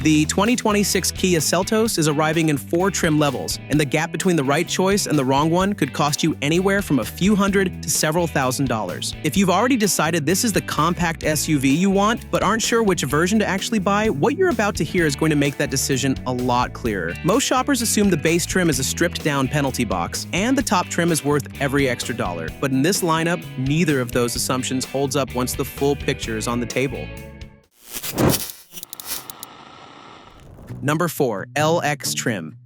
The 2026 Kia Seltos is arriving in 4 trim levels, and the gap between the right choice and the wrong one could cost you anywhere from a few hundred to several $1,000s. If you've already decided this is the compact SUV you want, but aren't sure which version to actually buy, what you're about to hear is going to make that decision a lot clearer. Most shoppers assume the base trim is a stripped-down penalty box, and the top trim is worth every extra dollar. But in this lineup, neither of those assumptions holds up once the full picture is on the table. Number 4. LX trim.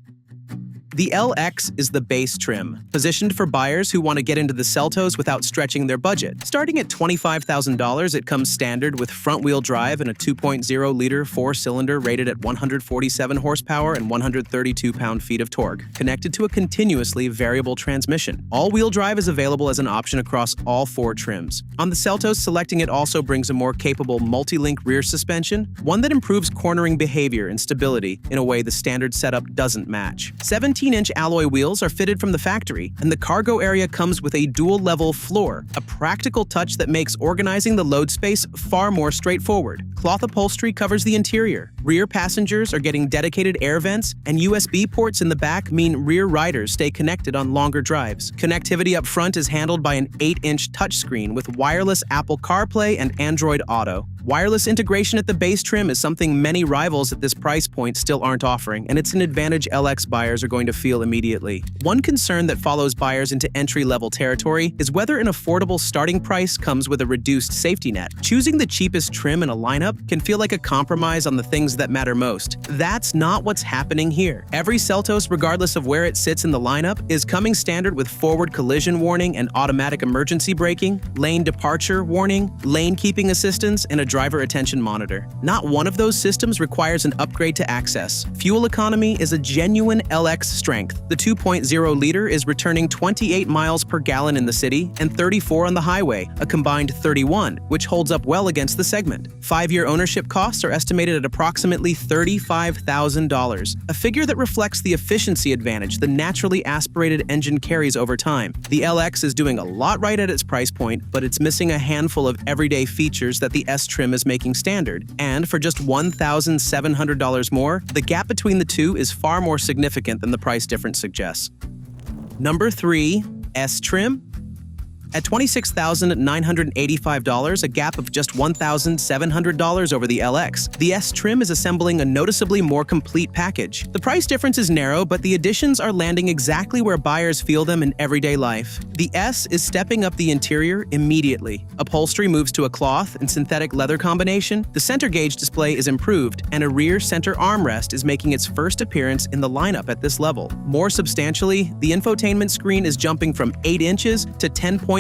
The LX is the base trim, positioned for buyers who want to get into the Seltos without stretching their budget. Starting at $25,000, it comes standard with front-wheel drive and a 2.0-liter 4-cylinder rated at 147 horsepower and 132 pound-feet of torque, connected to a continuously variable transmission. All-wheel drive is available as an option across all 4 trims. On the Seltos, selecting it also brings a more capable multi-link rear suspension, one that improves cornering behavior and stability in a way the standard setup doesn't match. 17-inch alloy wheels are fitted from the factory, and the cargo area comes with a dual-level floor, a practical touch that makes organizing the load space far more straightforward. Cloth upholstery covers the interior. Rear passengers are getting dedicated air vents, and USB ports in the back mean rear riders stay connected on longer drives. Connectivity up front is handled by an 8-inch touchscreen with wireless Apple CarPlay and Android Auto. Wireless integration at the base trim is something many rivals at this price point still aren't offering, and it's an advantage LX buyers are going to feel immediately. One concern that follows buyers into entry-level territory is whether an affordable starting price comes with a reduced safety net. Choosing the cheapest trim in a lineup can feel like a compromise on the things that matter most. That's not what's happening here. Every Seltos, regardless of where it sits in the lineup, is coming standard with forward collision warning and automatic emergency braking, lane departure warning, lane keeping assistance, and a driver attention monitor. Not one of those systems requires an upgrade to access. Fuel economy is a genuine LX strength. The 2.0-liter is returning 28 miles per gallon in the city and 34 on the highway, a combined 31, which holds up well against the segment. 5-year ownership costs are estimated at approximately $35,000, a figure that reflects the efficiency advantage the naturally aspirated engine carries over time. The LX is doing a lot right at its price point, but it's missing a handful of everyday features that the S trim is making standard, and for just $1,700 more, the gap between the two is far more significant than the price difference suggests. Number 3. S trim. At $26,985, a gap of just $1,700 over the LX, the S trim is assembling a noticeably more complete package. The price difference is narrow, but the additions are landing exactly where buyers feel them in everyday life. The S is stepping up the interior immediately. Upholstery moves to a cloth and synthetic leather combination, the center gauge display is improved, and a rear center armrest is making its first appearance in the lineup at this level. More substantially, the infotainment screen is jumping from 8 inches to 10.25,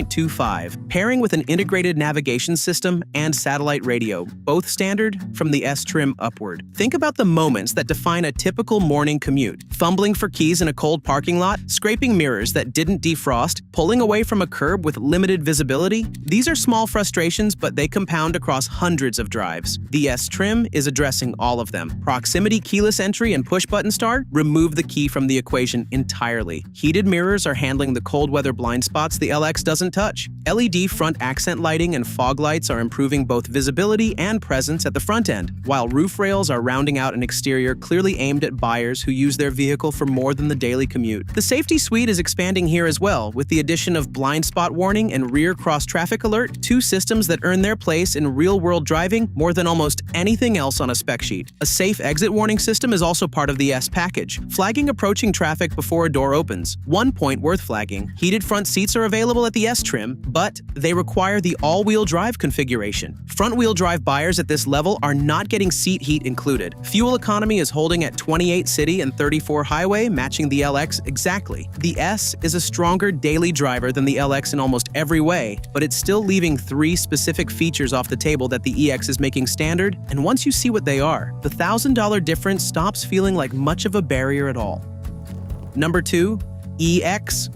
pairing with an integrated navigation system and satellite radio, both standard from the S trim upward. Think about the moments that define a typical morning commute. Fumbling for keys in a cold parking lot, scraping mirrors that didn't defrost, pulling away from a curb with limited visibility. These are small frustrations, but they compound across hundreds of drives. The S trim is addressing all of them. Proximity keyless entry and push-button start remove the key from the equation entirely. Heated mirrors are handling the cold weather blind spots the LX doesn't touch. LED front accent lighting and fog lights are improving both visibility and presence at the front end, while roof rails are rounding out an exterior clearly aimed at buyers who use their vehicle for more than the daily commute. The safety suite is expanding here as well, with the addition of blind spot warning and rear cross-traffic alert, 2 systems that earn their place in real-world driving more than almost anything else on a spec sheet. A safe exit warning system is also part of the S package, flagging approaching traffic before a door opens. One point worth flagging: heated front seats are available at the S trim, but they require the all-wheel drive configuration. Front-wheel drive buyers at this level are not getting seat heat included. Fuel economy is holding at 28 city and 34 highway, matching the LX exactly. The S is a stronger daily driver than the LX in almost every way, but it's still leaving 3 specific features off the table that the EX is making standard, and once you see what they are, the $1,000 difference stops feeling like much of a barrier at all. Number 2. EX.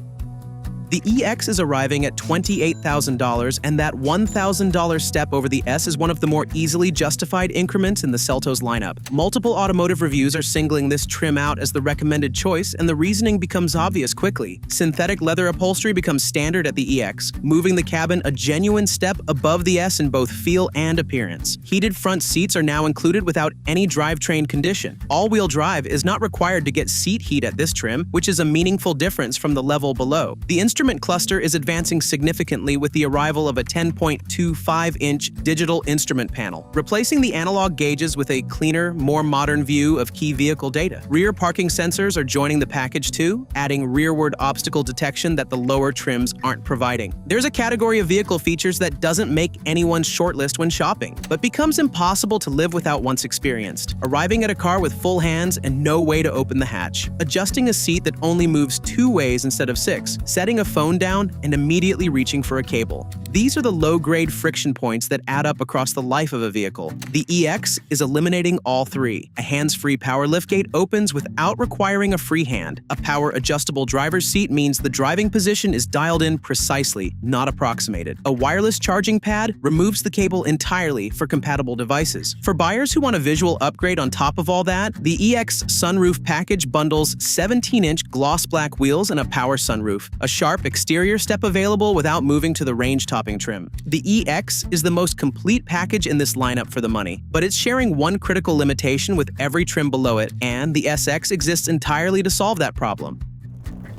The EX is arriving at $28,000, and that $1,000 step over the S is one of the more easily justified increments in the Seltos lineup. Multiple automotive reviews are singling this trim out as the recommended choice, and the reasoning becomes obvious quickly. Synthetic leather upholstery becomes standard at the EX, moving the cabin a genuine step above the S in both feel and appearance. Heated front seats are now included without any drivetrain condition. All-wheel drive is not required to get seat heat at this trim, which is a meaningful difference from the level below. The instrument cluster is advancing significantly with the arrival of a 10.25-inch digital instrument panel, replacing the analog gauges with a cleaner, more modern view of key vehicle data. Rear parking sensors are joining the package too, adding rearward obstacle detection that the lower trims aren't providing. There's a category of vehicle features that doesn't make anyone's shortlist when shopping, but becomes impossible to live without once experienced. Arriving at a car with full hands and no way to open the hatch. Adjusting a seat that only moves 2 ways instead of 6. Setting a phone down and immediately reaching for a cable. These are the low-grade friction points that add up across the life of a vehicle. The EX is eliminating all 3. A hands-free power liftgate opens without requiring a free hand. A power-adjustable driver's seat means the driving position is dialed in precisely, not approximated. A wireless charging pad removes the cable entirely for compatible devices. For buyers who want a visual upgrade on top of all that, the EX sunroof package bundles 17-inch gloss black wheels and a power sunroof. A sharp exterior step available without moving to the range-topping trim. The EX is the most complete package in this lineup for the money, but it's sharing one critical limitation with every trim below it, and the SX exists entirely to solve that problem.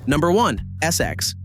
Number 1. SX.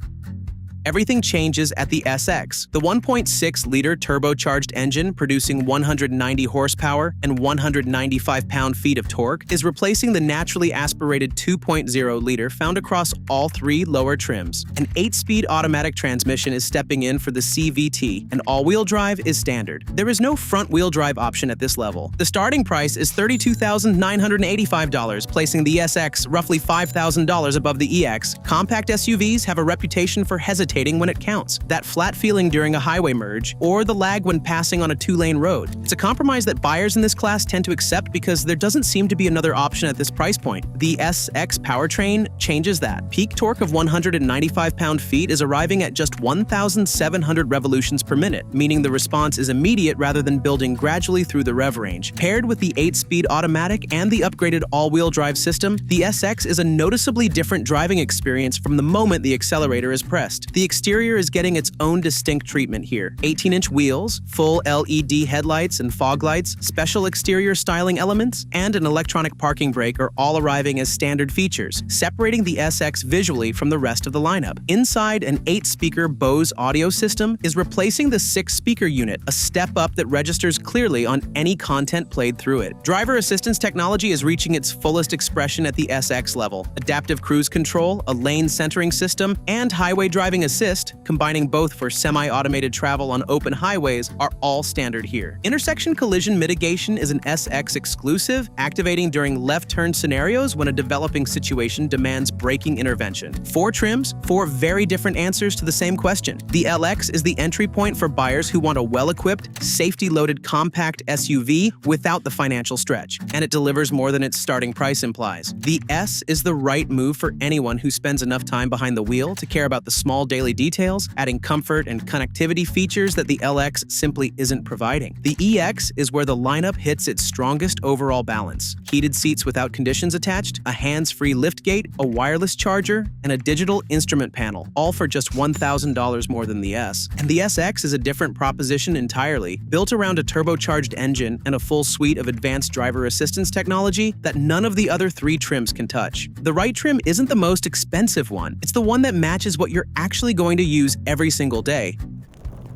Everything changes at the SX. The 1.6-liter turbocharged engine producing 190 horsepower and 195 pound-feet of torque is replacing the naturally aspirated 2.0-liter found across all 3 lower trims. An 8-speed automatic transmission is stepping in for the CVT, and all-wheel drive is standard. There is no front-wheel drive option at this level. The starting price is $32,985, placing the SX roughly $5,000 above the EX. Compact SUVs have a reputation for hesitating when it counts, that flat feeling during a highway merge, or the lag when passing on a 2-lane road. It's a compromise that buyers in this class tend to accept because there doesn't seem to be another option at this price point. The SX powertrain changes that. Peak torque of 195 pound-feet is arriving at just 1,700 revolutions per minute, meaning the response is immediate rather than building gradually through the rev range. Paired with the 8-speed automatic and the upgraded all-wheel drive system, the SX is a noticeably different driving experience from the moment the accelerator is pressed. The exterior is getting its own distinct treatment here. 18-inch wheels, full LED headlights and fog lights, special exterior styling elements, and an electronic parking brake are all arriving as standard features, separating the SX visually from the rest of the lineup. Inside, an 8-speaker Bose audio system is replacing the 6-speaker unit, a step up that registers clearly on any content played through it. Driver assistance technology is reaching its fullest expression at the SX level. Adaptive cruise control, a lane centering system, and highway driving assist, combining both for semi-automated travel on open highways, are all standard here. Intersection collision mitigation is an SX exclusive, activating during left turn scenarios when a developing situation demands braking intervention. 4 trims, 4 very different answers to the same question. The LX is the entry point for buyers who want a well-equipped, safety-loaded compact SUV without the financial stretch, and it delivers more than its starting price implies. The S is the right move for anyone who spends enough time behind the wheel to care about the small daily details, adding comfort and connectivity features that the LX simply isn't providing. The EX is where the lineup hits its strongest overall balance. Heated seats without conditions attached, a hands-free liftgate, a wireless charger, and a digital instrument panel, all for just $1,000 more than the S. And the SX is a different proposition entirely, built around a turbocharged engine and a full suite of advanced driver assistance technology that none of the other 3 trims can touch. The right trim isn't the most expensive one, it's the one that matches what you're actually going to use every single day.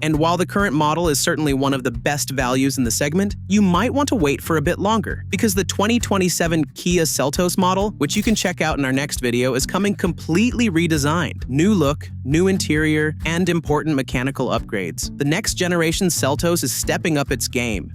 And while the current model is certainly one of the best values in the segment, you might want to wait for a bit longer, because the 2027 Kia Seltos model, which you can check out in our next video, is coming completely redesigned. New look, new interior, and important mechanical upgrades. The next generation Seltos is stepping up its game.